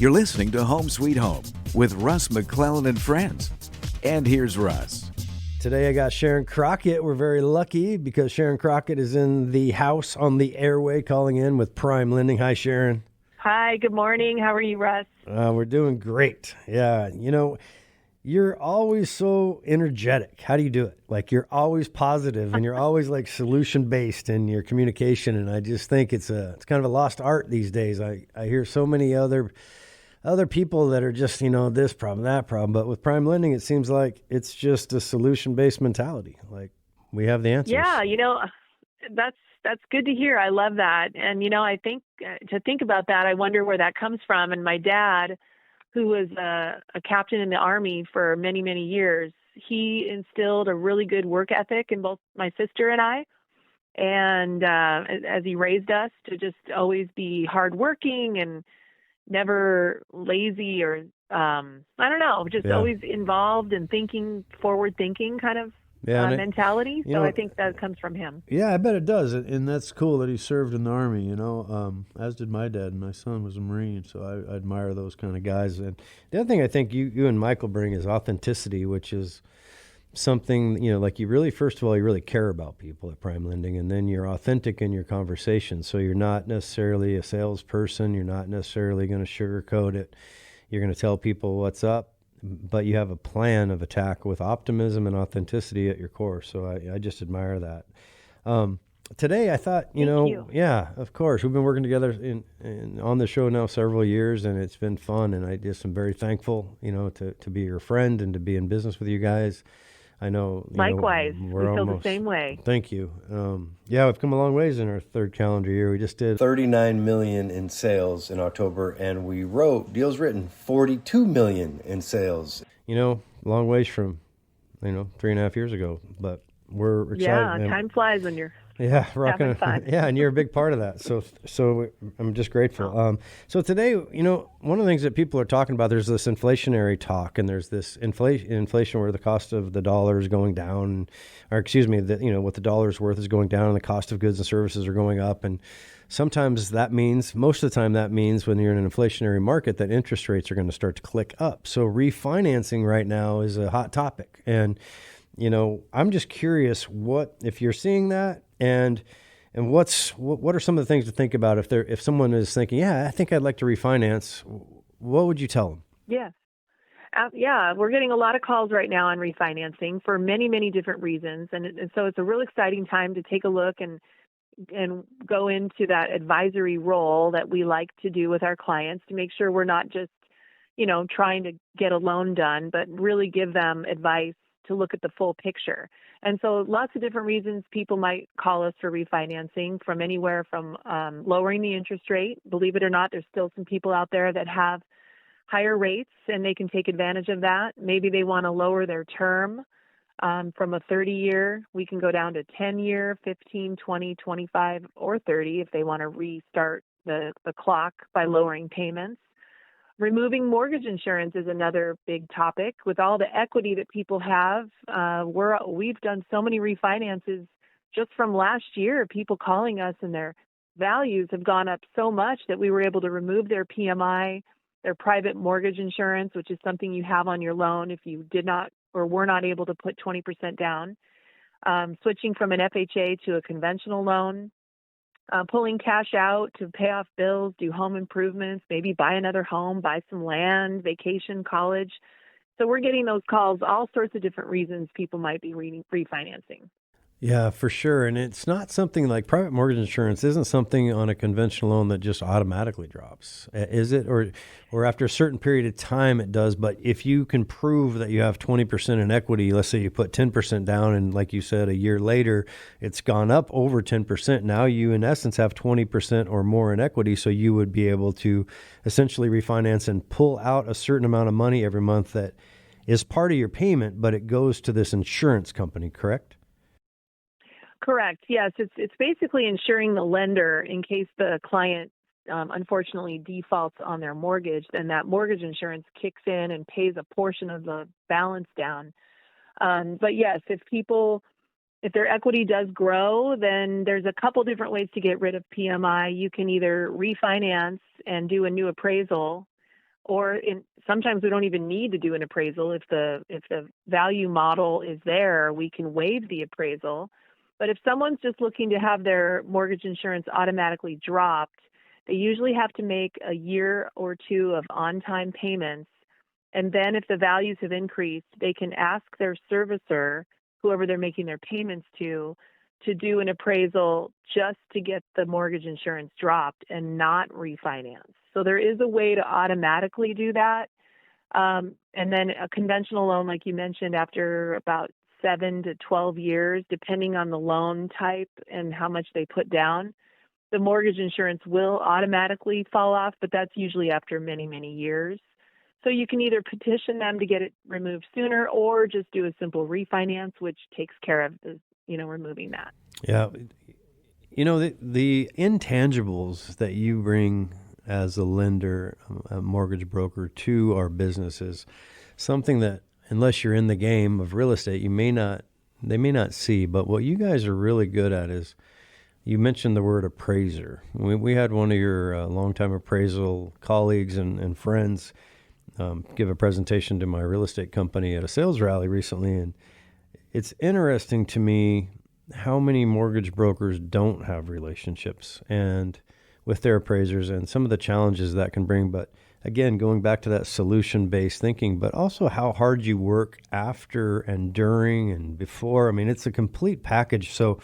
You're listening to Home Sweet Home with Russ, McClellan, and friends. And here's Russ. Today I got Sharon Crockett. We're very lucky because Sharon Crockett is in the house on the airway calling in with PrimeLending. Hi, Sharon. Hi, good morning. How are you, Russ? We're doing great. Yeah, you're always so energetic. How do you do it? Like, you're always positive and you're always like solution-based in your communication. And I just think it's kind of a lost art these days. I hear so many other people that are just, this problem, that problem. But with PrimeLending, it seems like it's just a solution-based mentality. Like, we have the answers. Yeah, that's good to hear. I love that. And, I think to think about that, I wonder where that comes from. And my dad, who was a captain in the Army for many, many years, he instilled a really good work ethic in both my sister and I. And as he raised us to just always be hardworking and never lazy or, always involved and forward thinking kind of mentality. So I think that comes from him. Yeah, I bet it does. And that's cool that he served in the Army, as did my dad. And my son was a Marine, so I admire those kind of guys. And the other thing I think you and Michael bring is authenticity, which is something, like you really care about people at PrimeLending, and then you're authentic in your conversation. So you're not necessarily a salesperson. You're not necessarily going to sugarcoat it. You're going to tell people what's up, but you have a plan of attack with optimism and authenticity at your core. So I just admire that. Today I thought, Thank you. Yeah, of course. We've been working together on the show now several years, and it's been fun. And I just am very thankful, to be your friend and to be in business with you guys. I know. Likewise, we feel the same way. Thank you. We've come a long ways in our third calendar year. We just did $39 million in sales in October, and we wrote deals written $42 million in sales. Long ways from 3.5 years ago, but we're excited. Yeah, time flies when you're rocking fun. Yeah, and you're a big part of that. So I'm just grateful. So today, one of the things that people are talking about, there's this inflationary talk, and there's this inflation where the cost of the dollar is going down, or excuse me, what the dollar's worth is going down, and the cost of goods and services are going up. And sometimes most of the time that means when you're in an inflationary market that interest rates are going to start to click up. So refinancing right now is a hot topic. And I'm just curious if you're seeing that, and what are some of the things to think about if someone is thinking, I think I'd like to refinance. What would you tell them? Yes. We're getting a lot of calls right now on refinancing for many, many different reasons. And so it's a real exciting time to take a look and go into that advisory role that we like to do with our clients to make sure we're not just, trying to get a loan done, but really give them advice to look at the full picture. And so lots of different reasons people might call us for refinancing, from anywhere from lowering the interest rate. Believe it or not, there's still some people out there that have higher rates and they can take advantage of that. Maybe they want to lower their term from a 30-year. We can go down to 10-year, 15, 20, 25, or 30 if they want to restart the clock by lowering payments. Removing mortgage insurance is another big topic. With all the equity that people have, we've done so many refinances just from last year. People calling us, and their values have gone up so much that we were able to remove their PMI, their private mortgage insurance, which is something you have on your loan if you did not or were not able to put 20% down. Switching from an FHA to a conventional loan. Pulling cash out to pay off bills, do home improvements, maybe buy another home, buy some land, vacation, college. So we're getting those calls, all sorts of different reasons people might be refinancing. Yeah, for sure. And it's not something like private mortgage insurance isn't something on a conventional loan that just automatically drops, is it? Or after a certain period of time it does. But if you can prove that you have 20% in equity, let's say you put 10% down and like you said, a year later, it's gone up over 10%. Now you in essence have 20% or more in equity. So you would be able to essentially refinance and pull out a certain amount of money every month that is part of your payment, but it goes to this insurance company, correct? Correct. Yes, it's basically insuring the lender in case the client unfortunately defaults on their mortgage. Then that mortgage insurance kicks in and pays a portion of the balance down. But yes, if their equity does grow, then there's a couple different ways to get rid of PMI. You can either refinance and do a new appraisal, or sometimes we don't even need to do an appraisal. If the value model is there, we can waive the appraisal. But if someone's just looking to have their mortgage insurance automatically dropped, they usually have to make a year or two of on-time payments. And then if the values have increased, they can ask their servicer, whoever they're making their payments to do an appraisal just to get the mortgage insurance dropped and not refinance. So there is a way to automatically do that. And then a conventional loan, like you mentioned, after about 7 to 12 years, depending on the loan type and how much they put down, the mortgage insurance will automatically fall off, but that's usually after many, many years. So you can either petition them to get it removed sooner or just do a simple refinance, which takes care of removing that. Yeah. The intangibles that you bring as a lender, a mortgage broker to our business is something that, unless you're in the game of real estate, they may not see. But what you guys are really good at is, you mentioned the word appraiser. We had one of your longtime appraisal colleagues and friends give a presentation to my real estate company at a sales rally recently, and it's interesting to me how many mortgage brokers don't have relationships and with their appraisers and some of the challenges that can bring. But again, going back to that solution-based thinking, but also how hard you work after and during and before. I mean, it's a complete package. So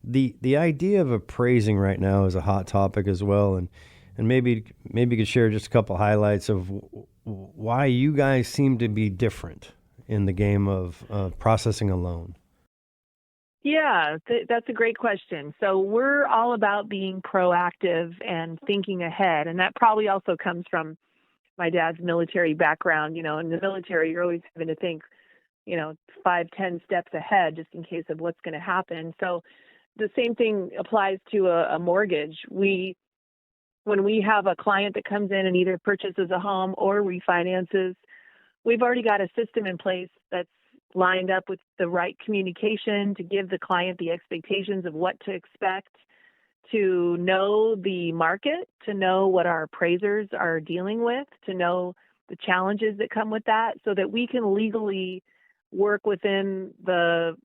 the idea of appraising right now is a hot topic as well. And maybe you could share just a couple highlights of why you guys seem to be different in the game of processing a loan. Yeah, that's a great question. So we're all about being proactive and thinking ahead. And that probably also comes from my dad's military background. In the military, you're always having to think, 5-10 steps ahead just in case of what's going to happen. So the same thing applies to a mortgage. When we have a client that comes in and either purchases a home or refinances, we've already got a system in place that's lined up with the right communication to give the client the expectations of what to expect, to know the market, to know what our appraisers are dealing with, to know the challenges that come with that, so that we can legally work within the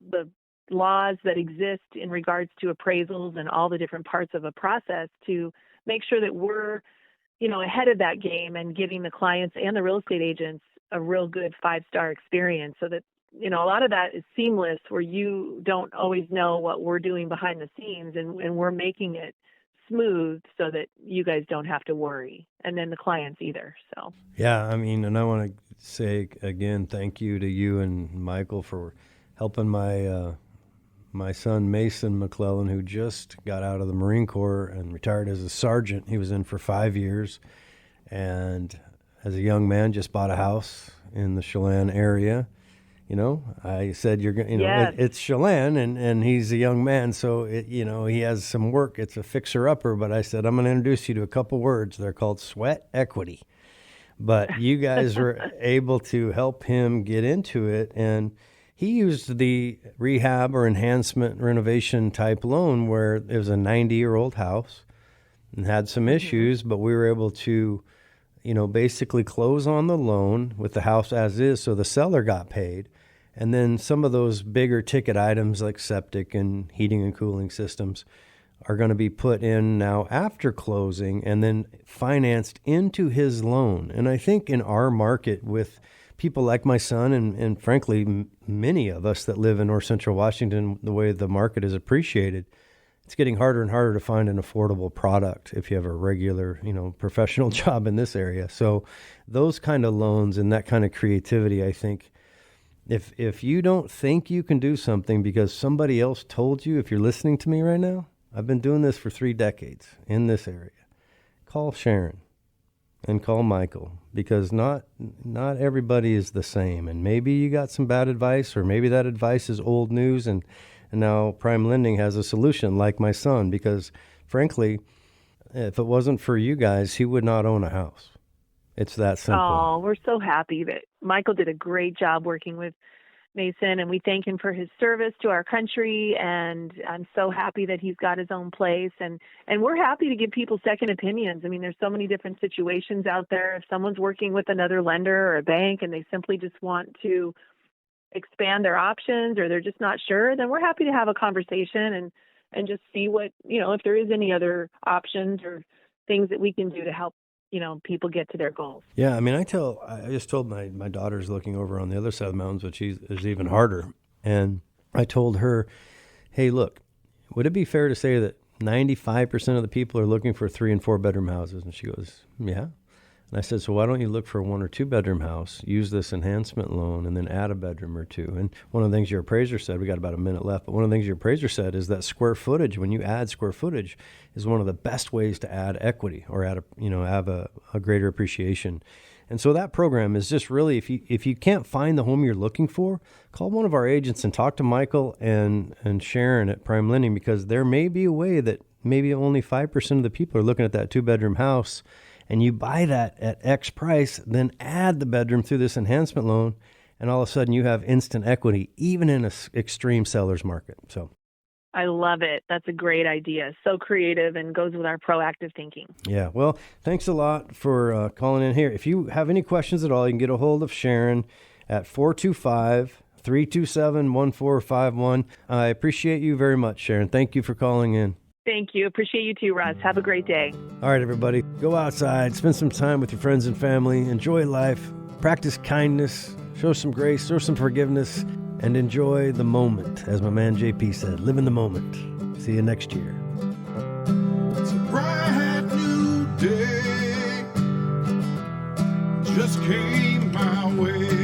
laws that exist in regards to appraisals and all the different parts of a process to make sure that we're, ahead of that game and giving the clients and the real estate agents a real good 5-star experience, so that, a lot of that is seamless, where you don't always know what we're doing behind the scenes, and we're making it smooth so that you guys don't have to worry, and then the clients either. So yeah, I mean, and I want to say again, thank you to you and Michael for helping my son Mason McClellan, who just got out of the Marine Corps and retired as a sergeant. He was in for 5 years, and as a young man just bought a house in the Chelan area. I said, yes. It's Chelan, and he's a young man, so he has some work. It's a fixer-upper, but I said, I'm going to introduce you to a couple words. They're called sweat equity. But you guys were able to help him get into it, and he used the rehab or enhancement renovation type loan where it was a 90-year-old house and had some issues, but we were able to, basically close on the loan with the house as is, so the seller got paid. And then some of those bigger ticket items like septic and heating and cooling systems are going to be put in now after closing and then financed into his loan. And I think in our market with people like my son and frankly, many of us that live in North Central Washington, the way the market is appreciated, it's getting harder and harder to find an affordable product if you have a regular, professional job in this area. So those kind of loans and that kind of creativity, I think, if you don't think you can do something because somebody else told you, if you're listening to me right now, I've been doing this for 3 decades in this area. Call Sharon and call Michael, because not everybody is the same. And maybe you got some bad advice, or maybe that advice is old news, and now PrimeLending has a solution, like my son, because frankly, if it wasn't for you guys, he would not own a house. It's that simple. Oh, we're so happy that Michael did a great job working with Mason, and we thank him for his service to our country. And I'm so happy that he's got his own place. And we're happy to give people second opinions. I mean, there's so many different situations out there. If someone's working with another lender or a bank and they simply just want to expand their options, or they're just not sure, then we're happy to have a conversation and just see what, if there is any other options or things that we can do to help people get to their goals. Yeah, I mean, I just told my daughter's looking over on the other side of the mountains, which is even harder. And I told her, hey, look, would it be fair to say that 95% of the people are looking for 3 and 4 bedroom houses? And she goes, yeah. And I said, so why don't you look for a 1 or 2 bedroom house, use this enhancement loan, and then add a bedroom or 2? And one of the things your appraiser said, we got about a minute left, but one of the things your appraiser said is that square footage, when you add square footage, is one of the best ways to add equity or have a greater appreciation. And so that program is just really, if you can't find the home you're looking for, call one of our agents and talk to Michael and Sharon at PrimeLending, because there may be a way that maybe only 5% of the people are looking at that 2-bedroom house, and you buy that at X price, then add the bedroom through this enhancement loan, and all of a sudden you have instant equity, even in an extreme seller's market. So I love it. That's a great idea. So creative and goes with our proactive thinking. Yeah. Well, thanks a lot for calling in here. If you have any questions at all, you can get a hold of Sharon at 425-327-1451. I appreciate you very much, Sharon. Thank you for calling in. Thank you. Appreciate you too, Russ. Have a great day. All right, everybody. Go outside, spend some time with your friends and family, enjoy life, practice kindness, show some grace, show some forgiveness, and enjoy the moment. As my man JP said, live in the moment. See you next year. It's a bright new day, just came my way.